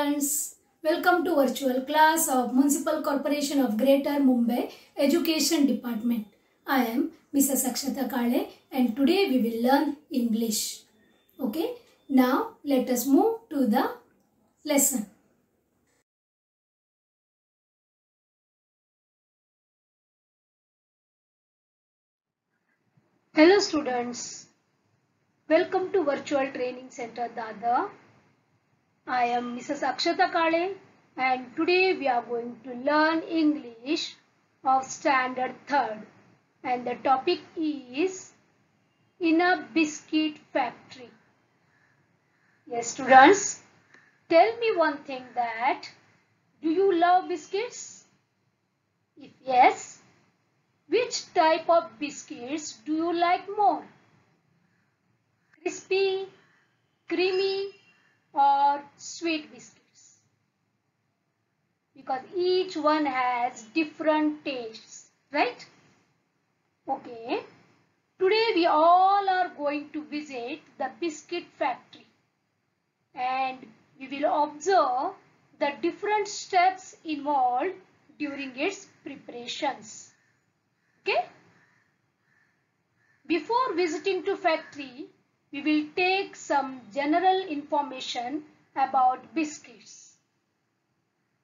students, welcome to virtual class of Municipal Corporation of Greater Mumbai Education Department. I am Mrs. Akshata Kale and today we will learn English. Okay, now let us move to the lesson. Hello students, welcome to Virtual Training Center Dadar. I am Mrs. Akshata Kale and today we are going to learn English of Standard 3rd and the topic is in a biscuit factory. Yes students, tell me one thing that do you love biscuits? If yes, which type of biscuits do you like more? Crispy, creamy or sweet biscuits? Because each one has different tastes, right? Okay, today we all are going to visit the biscuit factory and we will observe the different steps involved during its preparations. Okay? Before visiting to factory, we will take some general information about biscuits.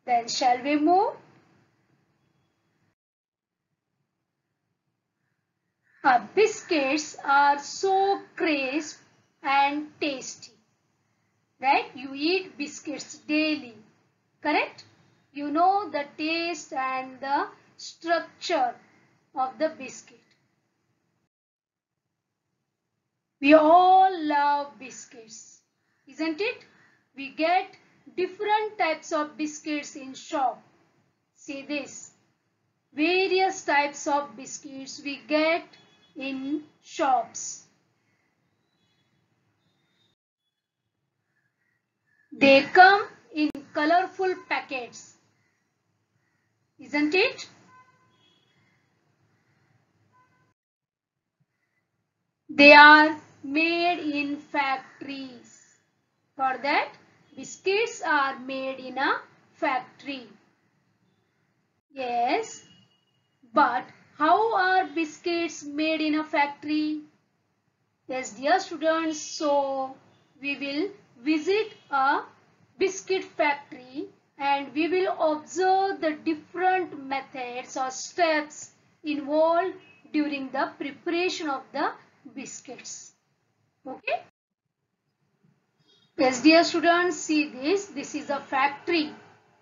Then shall we move? Biscuits are so crisp and tasty. Right? You eat biscuits daily. Correct? You know the taste and the structure of the biscuit. We all love biscuits, isn't it? We get different types of biscuits in shop. See this. Various types of biscuits we get in shops. They come in colorful packets, isn't it? They are made in factories. For that, biscuits are made in a factory. Yes, but how are biscuits made in a factory? Yes, dear students, so we will visit a biscuit factory and we will observe the different methods or steps involved during the preparation of the biscuits. Okay? Yes, dear students, see this. This is a factory.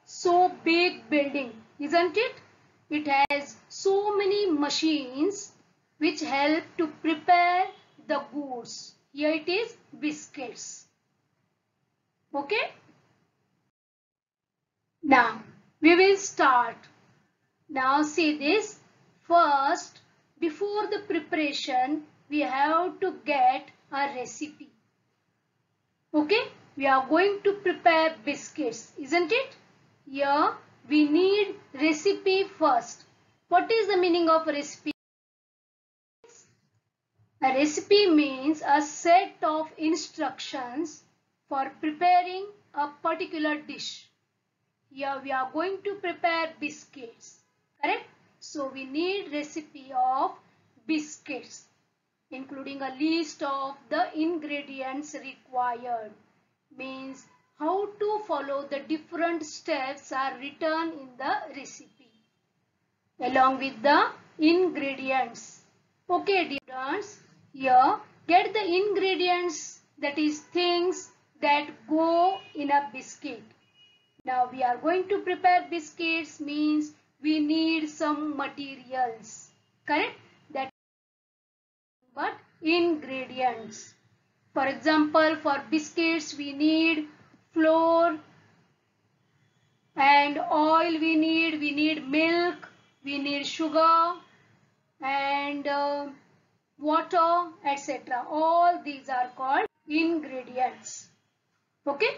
So big building, isn't it? It has so many machines which help to prepare the goods. Here it is biscuits. Okay? Now we will start. Now see this. First, before the preparation, we have to get a recipe. Okay? We are going to prepare biscuits, isn't it? Here we need recipe first. What is the meaning of recipe? A recipe means a set of instructions for preparing a particular dish. Here we are going to prepare biscuits, correct? So we need recipe of biscuits, including a list of the ingredients required. Means how to follow the different steps are written in the recipe along with the ingredients. Okay, dear students, here get the ingredients, that is things that go in a biscuit. Now we are going to prepare biscuits means we need some materials, correct? That but ingredients. For example, for biscuits we need flour and oil, we need milk, we need sugar and water, etc. All these are called ingredients. Okay?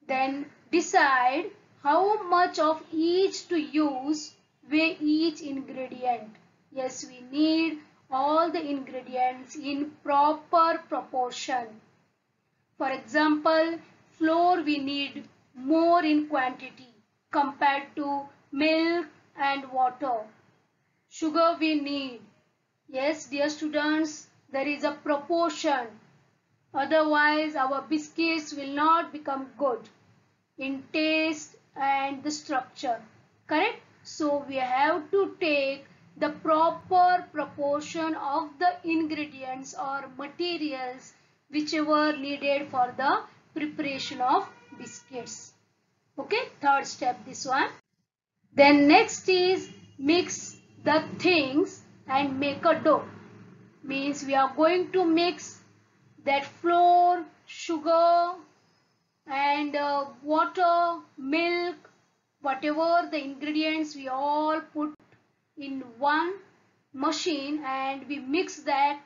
Then decide how much of each to use, weigh each ingredient. Yes, we need all the ingredients in proper proportion. For example, flour we need more in quantity compared to milk and water. Sugar we need. Yes, dear students, there is a proportion. Otherwise, our biscuits will not become good in taste and the structure. Correct? So, we have to take the proper proportion of the ingredients or materials whichever needed for the preparation of biscuits. Okay, third step this one. Then next is mix the things and make a dough. Means we are going to mix that flour, sugar and water, milk, whatever the ingredients we all put in one machine and we mix that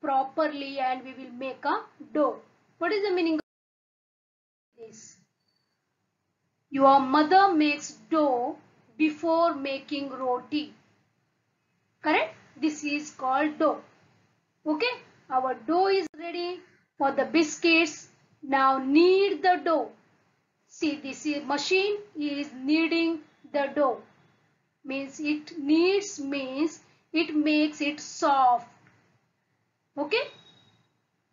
properly and we will make a dough. What is the meaning of this? Your mother makes dough before making roti. Correct? This is called dough. Okay, our dough is ready for the biscuits. Now knead the dough. See, this machine is kneading the dough. Means it kneads means it makes it soft. Okay,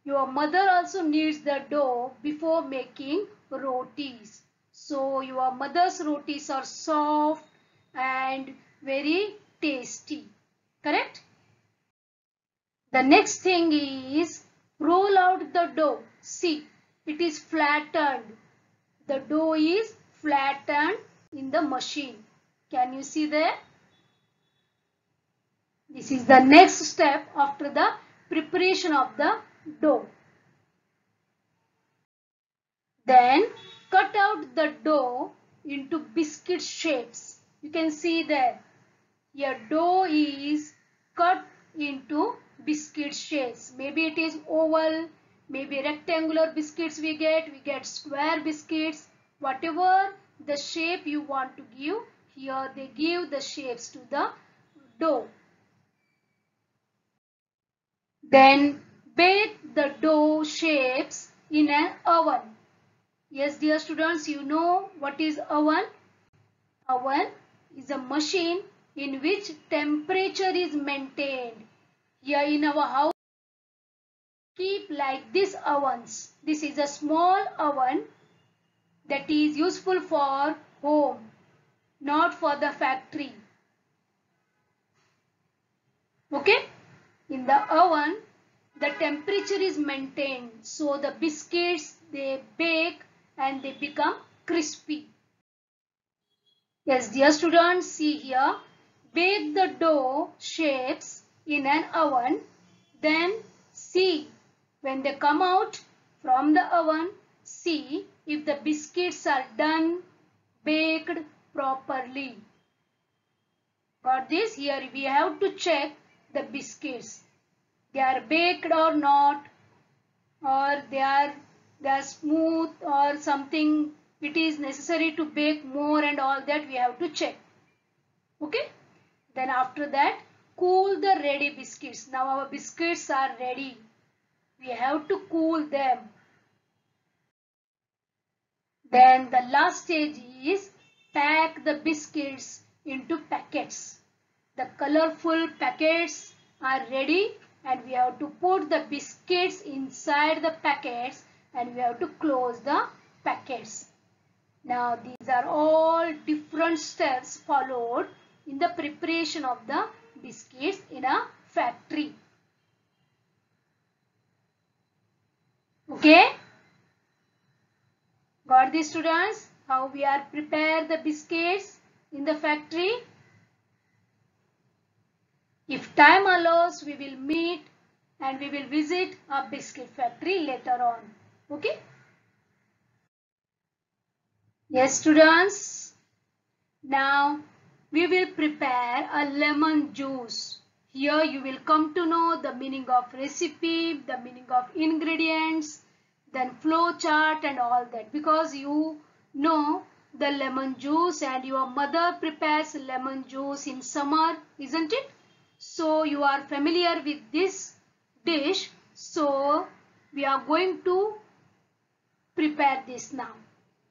your mother also kneads the dough before making rotis. So your mother's rotis are soft and very tasty. Correct? The next thing is roll out the dough. See, it is flattened. The dough is flattened in the machine. Can you see there? This is the next step after the preparation of the dough. Then cut out the dough into biscuit shapes. You can see there. Your dough is cut into biscuit shapes. Maybe it is oval, maybe rectangular biscuits we get square biscuits. Whatever the shape you want to give, here they give the shapes to the dough. Then bake the dough shapes in an oven. Yes, dear students, you know what is oven? Oven is a machine in which temperature is maintained. Here in our house, keep like this ovens. This is a small oven that is useful for home, not for the factory. Okay? In the oven, the temperature is maintained. So the biscuits, they bake and they become crispy. Yes, dear students, see here. Bake the dough shapes in an oven. Then see when they come out from the oven, see if the biscuits are done, baked properly. Got this? Here we have to check the biscuits. They are baked or not, or they are smooth or something. It is necessary to bake more and all that we have to check. Okay. Then after that, cool the ready biscuits. Now our biscuits are ready. We have to cool them. Then the last stage is pack the biscuits into packets. The colorful packets are ready and we have to put the biscuits inside the packets and we have to close the packets. Now these are all different steps followed in the preparation of the biscuits in a factory. Okay? Got this, students? How we are prepare the biscuits in the factory? If time allows, we will meet and we will visit a biscuit factory later on. Okay? Yes, students. Now we will prepare a lemon juice. Here you will come to know the meaning of recipe, the meaning of ingredients, then flow chart and all that, because you know the lemon juice and your mother prepares lemon juice in summer, isn't it? So you are familiar with this dish. So we are going to prepare this now.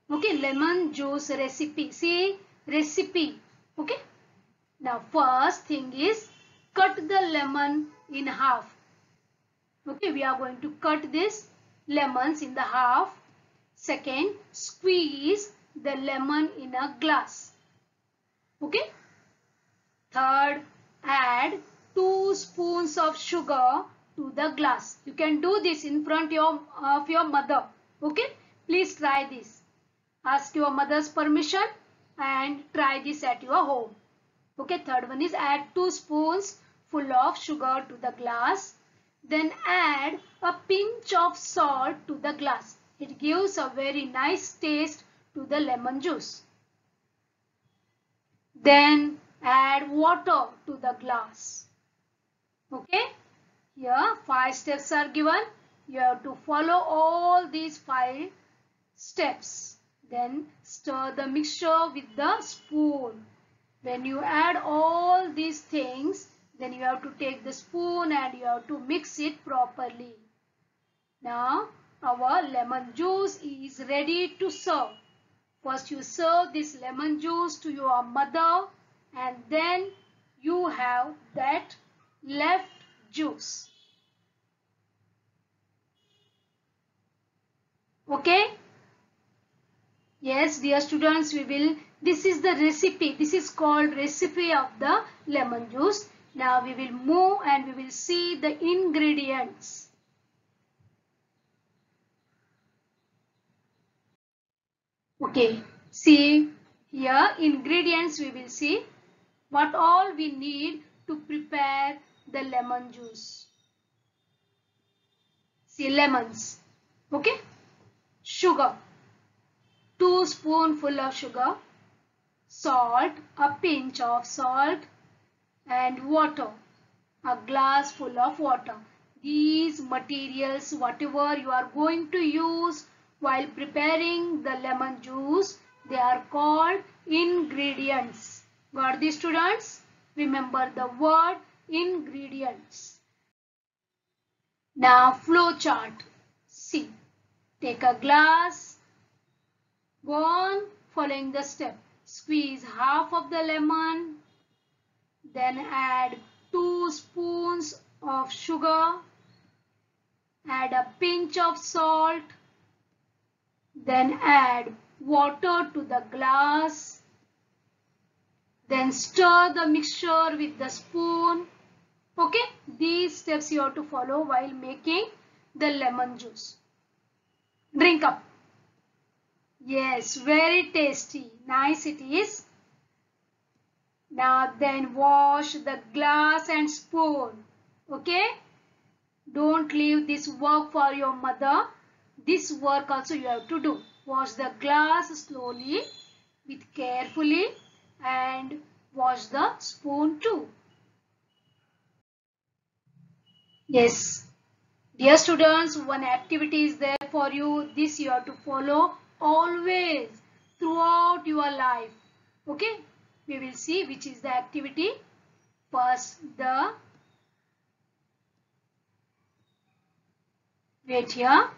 Okay, lemon juice recipe. See, recipe. Okay. Now first thing is cut the lemon in half. Okay, we are going to cut this lemons in the half. Second, squeeze the lemon in a glass. Okay. Third, add 2 spoons of sugar to the glass. You can do this in front of your mother. Okay. Please try this. Ask your mother's permission and try this at your home. Okay. Third one is add 2 spoons full of sugar to the glass. Then add a pinch of salt to the glass. It gives a very nice taste to the lemon juice. Then add water to the glass. Okay. Here 5 steps are given. You have to follow all these 5 steps. Then stir the mixture with the spoon. When you add all these things, then you have to take the spoon and you have to mix it properly. Now our lemon juice is ready to serve. First you serve this lemon juice to your mother and then you have that left juice. Okay? Yes, dear students, this is the recipe. This is called recipe of the lemon juice. Now we will move and we will see the ingredients. Okay, see here ingredients we will see what all we need to prepare the lemon juice. See lemons, okay, sugar, 2 spoonful of sugar, salt, a pinch of salt and water, a glass full of water. These materials, whatever you are going to use while preparing the lemon juice, they are called ingredients. Got this, students? Remember the word ingredients. Now flow chart. See, take a glass, go on following the step. Squeeze half of the lemon, then add 2 spoons of sugar, add a pinch of salt, then add water to the glass, then stir the mixture with the spoon. Okay, these steps you have to follow while making the lemon juice. Drink up. Yes, very tasty. Nice it is. Now then wash the glass and spoon. Okay. Don't leave this work for your mother. This work also you have to do. Wash the glass slowly with carefully and wash the spoon too. Yes. Dear students, one activity is there for you. This you have to follow always throughout your life. Okay. We will see which is the activity. First wait here.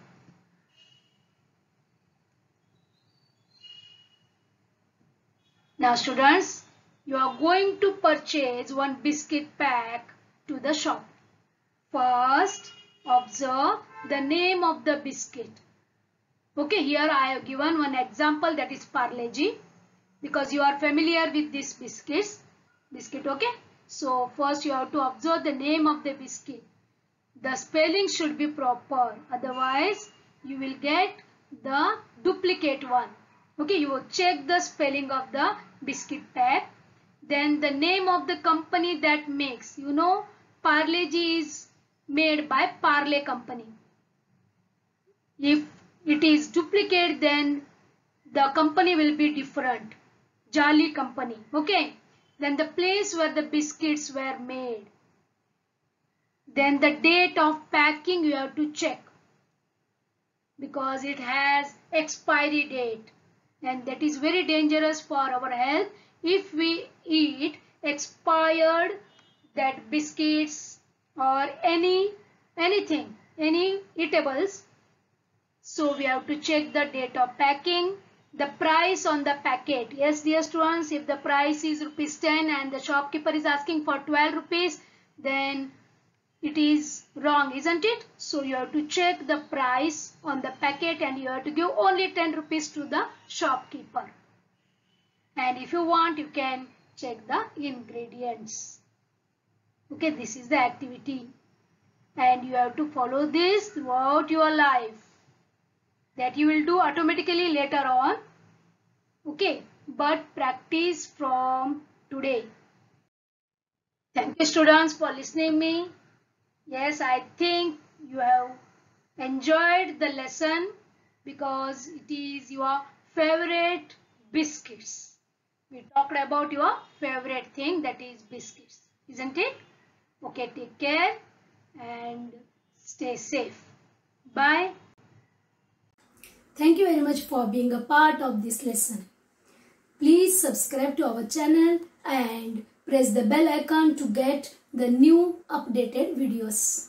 Now students, you are going to purchase one biscuit pack to the shop. First, observe the name of the biscuit. Okay, here I have given one example, that is Parle-G, because you are familiar with this biscuit. Okay. So first you have to observe the name of the biscuit. The spelling should be proper, otherwise you will get the duplicate one. Okay, you will check the spelling of the biscuit pack. Then the name of the company that makes. You know, Parle-G is made by Parle company. If it is duplicate, then the company will be different. Jolly company. Okay. Then the place where the biscuits were made. Then the date of packing you have to check, because it has expiry date, and that is very dangerous for our health if we eat expired that biscuits or anything, any eatables. So we have to check the date of packing. the price on the packet. Yes, dear students, if the price is ₹10 and the shopkeeper is asking for 12 rupees, then it is wrong, isn't it? So you have to check the price on the packet and you have to give only 10 rupees to the shopkeeper. And if you want, you can check the ingredients. Okay, this is the activity. And you have to follow this throughout your life. That you will do automatically later on. Okay, but practice from today. Thank you students for listening me. Yes, I think you have enjoyed the lesson because it is your favorite biscuits. We talked about your favorite thing, that is biscuits, isn't it? Okay, take care and stay safe. Bye. Thank you very much for being a part of this lesson. Please subscribe to our channel and press the bell icon to get the new updated videos.